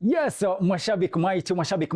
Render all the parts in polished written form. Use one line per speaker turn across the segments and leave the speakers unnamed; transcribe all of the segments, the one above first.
Yes, mashabiki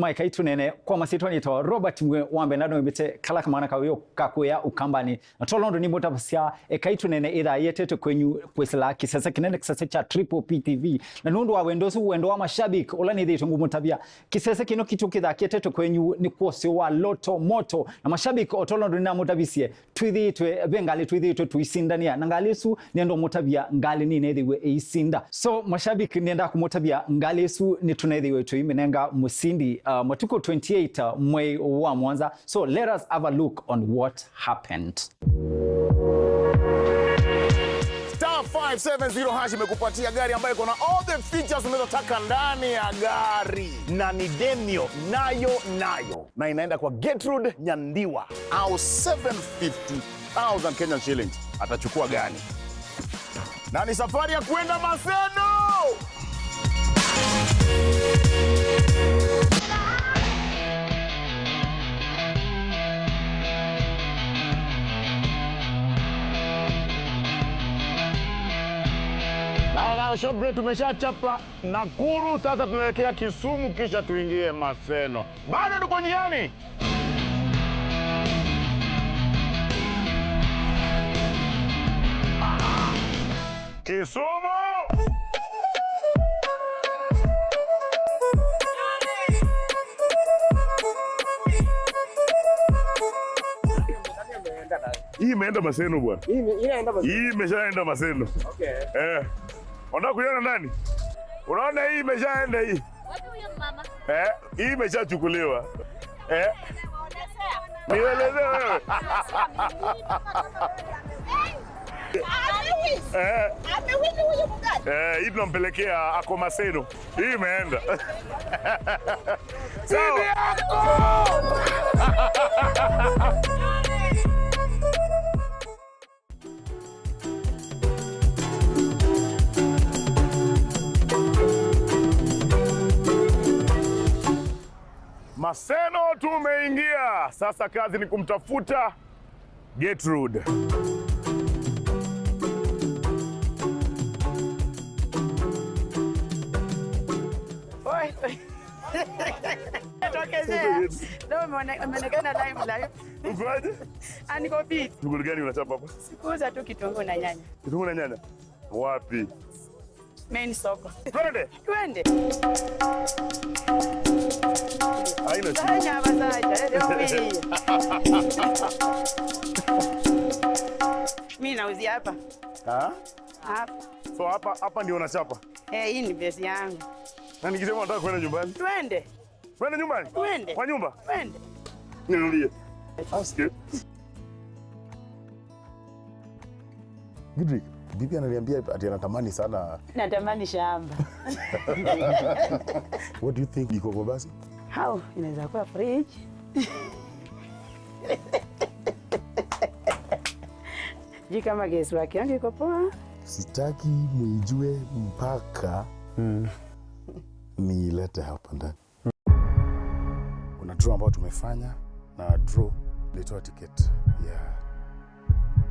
Mike aitunene kwa masitoni to Robert Wambe nado mbite kala kamana kayo kakuya ukambani tolondo ni mutabasia ekaitunene ida yeteto kwenyu kwesela kisasa kinene kisasa cha Triple PTV na nundu wa wendosu wendo wa mashabiki olani dhitu mutabia kisasa kino kitu kidha kieteto kwenyu ni kwose wa loto moto na mashabiki otolondo ni mutabisie twithitwe bengali twithitwe tuisindania na ngalisu nendo mutabia ngali ni nedhiwe eisinda so mashabiki nenda kumutabia ngalisu ni tunedhi wetu imenenga musindi matuko 28 mwei wa mwanza. So let us have a look on what happened.
Star 570 hash imekupatia gari ambayo iko na all the features unazotaka ndani ya gari na ni Demio nayo na inaenda kwa Gertrude Nyandiwa au 750,000 Kenyan shillings. Atachukua gani? Na ni safari ya kwenda Maseno. Shobre tumeshachapa Nakuru, sasa tunaelekea Kisumu kisha tuingie Maseno. Bado tuko njiani. Kisumu! Hii imeenda Maseno bwana. Hii imeshaenda Maseno.
Okay.
Unataka kuiona nani? Unaona hii imeshaenda hii.
Wapi huyo mama?
Hii imeshachukuliwa. Nieleze wewe.
Amewini huyo mgani?
Hii tunampelekea ako Maseno. Hii imeenda.
Sawa.
Maseno tumeingia. Sasa kazi ni kumtafuta Gertrude.
Oi. Tokezea. Leo umeonekana live.
Ukoaje?
Niko fit.
Shughuli gani unachapa hapa?
Sikuuza tu kitunguu na nyanya.
Kitunguu na nyanya? Wapi?
Main soko.
Twende. Haina shida.
Sanya bazaja, leo mimi. Mimi nauzia hapa. Hapa.
So hapa ndio unachapa?
Hii ni base yangu.
Na nikisema nataka kwenda nyumbani?
Twende.
Kwenda nyumbani?
Twende.
Kwa nyumba?
Twende.
Niambie. Asikie. Gidrick, bibi ananiambia ati anatamani sana.
Natamani shamba.
What do you think iko kwa basi?
How? Inaweza kuwa fridge. Kama gesi wake yangu iko poa.
Sitaki muijue mpaka niilete hapa ndani. Kuna draw ambayo tumefanya na draw ilitoa ticket ya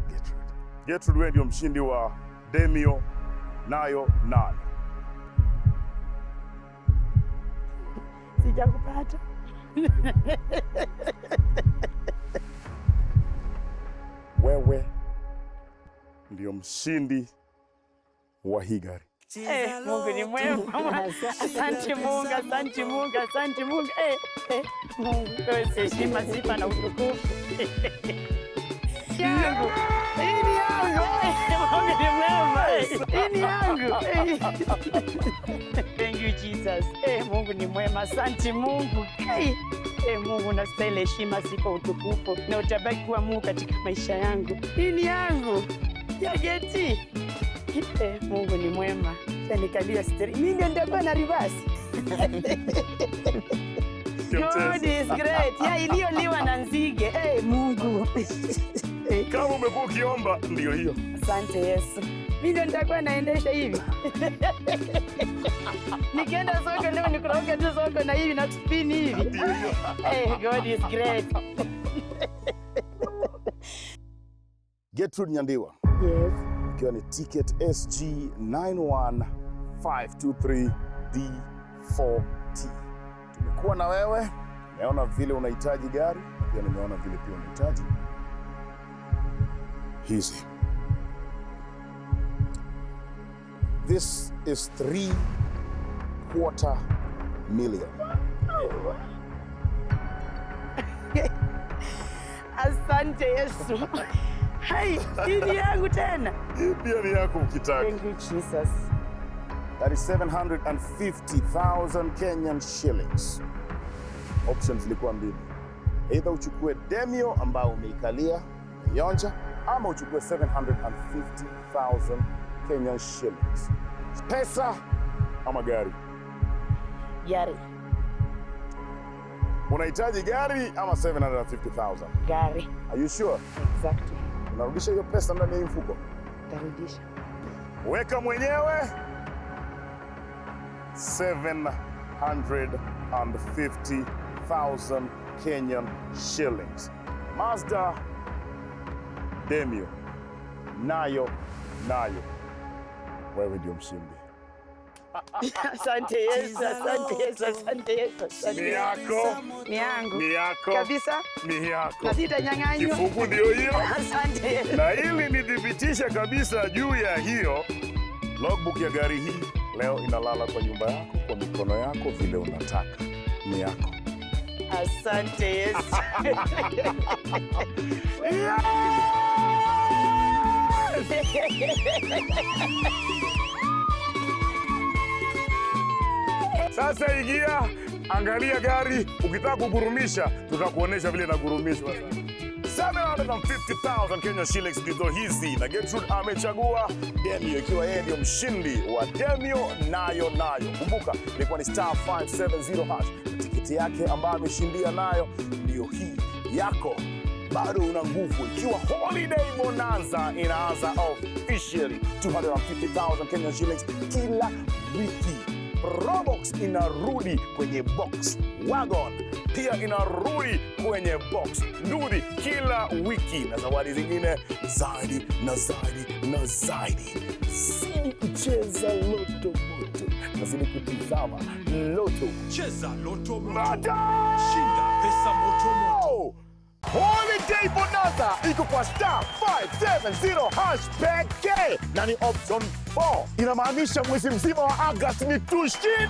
Gertrude. Gertrude wewe ndio mshindi wa Demio nayo.
Sijakupata.
Wewe ndio mshindi wa hii gari.
Mungu ni mwema. Asante Mungu, asante Mungu, asante Mungu. Mungu, heshima, sifa na utukufu. Yangu. Ini yangu. Mungu ni mwema. Ini yangu. Thank you Jesus. Mungu ni mwema. Asante Mungu. Mungu unastahili heshima, sifa, utukufu na utabaki kuwa Mungu katika maisha yangu. Ini yangu. Ya geti. Mungu ni mwema. Nikalia steri. Mimi ndio nitakuwa na reverse. God is great. Ya iliyoliwa na nzige. Mungu.
Kama umekuwa ukiomba ndio hiyo.
Asante Yesu. Mimi ndio nitakuwa naendesha hivi. Nikienda soko leo nikoroge tu soko na hivi na spin hivi. God is great.
Gertrude Nyandiwa.
Yes.
Ikiwa ni ticket SG 91523D 4T. Tumekuwa na wewe, nimeona vile unahitaji gari, pia nimeona vile pia unahitaji hizi. This is 3/4 million.
Asante Yesu. Hai, hii ni yangu tena.
Hii pia ni yako ukitaka.
Thank you Jesus.
That is 750,000 Kenyan shillings. Options zilikuwa mbili. Either uchukue Demio ambao umeikalia, umeionja, ama uchukue 750,000 Kenyan shillings. Pesa ama gari?
Gari.
Unahitaji gari ama 750,000?
Gari.
Are you sure?
Exactly.
Unarudisha hiyo pesa ndani ya mfuko?
Tarudisha.
Weka mwenyewe 750,000 Kenyan shillings. Mazda Demio. Nayo. Wewe ndio mshindi.
Asante Yesu, asante Yesu, asante Yesu. Asante
Ni
Yesu.
yako.
Ni yangu.
Ni yako.
Kabisa.
Ni yako.
Na sitanyang'anywa.
Kifungu ndio hiyo.
Asante Yesu.
Na ili nidhibitishe kabisa juu ya hiyo, logbook ya gari hii leo inalala kwa nyumba yako, kwa mikono yako vile unataka. Ni yako.
Asante Yesu.
Sasa ingia, angalia gari, ukitaka kugurumisha, tutakuonesha vile inagurumishwa. 750,000 Kenya shillings ndizo hizi, na Gertrude amechagua Demio ikiwa yeye ndio mshindi wa Demio nayo. Kumbuka ilikuwa ni *570#. Tiketi yake ambayo ameshindia nayo ndio hii yako. Bado una nguvu, ikiwa holiday bonanza inaanza officially. 250,000 Kenya shillings kila wiki. Probox inarudi kwenye box. Wagon pia inarudi kwenye box. Ndudi kila wiki na zawadi zingine zaidi na zaidi na zaidi. Zidi kucheza Loto Moto na zidi kutizama Loto.
Cheza Loto Moto.
Moto!
Shinda pesa moto moto.
Holiday bonanza iko kwa *570# pekee na ni option 4. Inamaanisha mwezi mzima wa Agosti ni tushinde.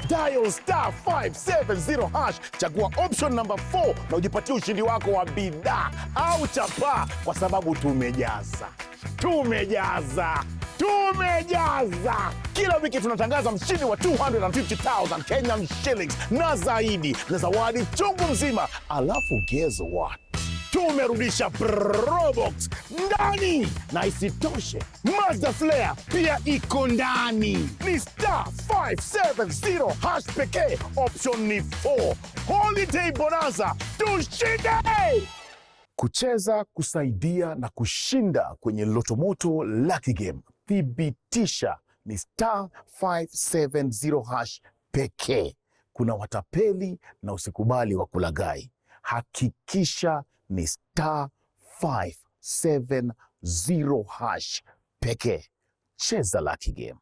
Dial *570#, chagua option number 4 na ujipatie ushindi wako wa bidhaa au chapaa, kwa sababu tumejaza. Kila wiki tunatangaza mshindi wa 250,000 Kenyan shillings na zaidi, na zawadi chungu mzima. Alafu guess what? Tumerudisha Probox ndani, na isitoshe Mazda Flare pia iko ndani. Ni *570# pekee, option ni 4. Holiday bonanza, tushinde! Kucheza, kusaidia na kushinda kwenye Loto Moto Lucky Game. Thibitisha ni *570# pekee. Kuna watapeli na usikubali wa kulaghai. Hakikisha ni *570# pekee. Cheza Lucky Game.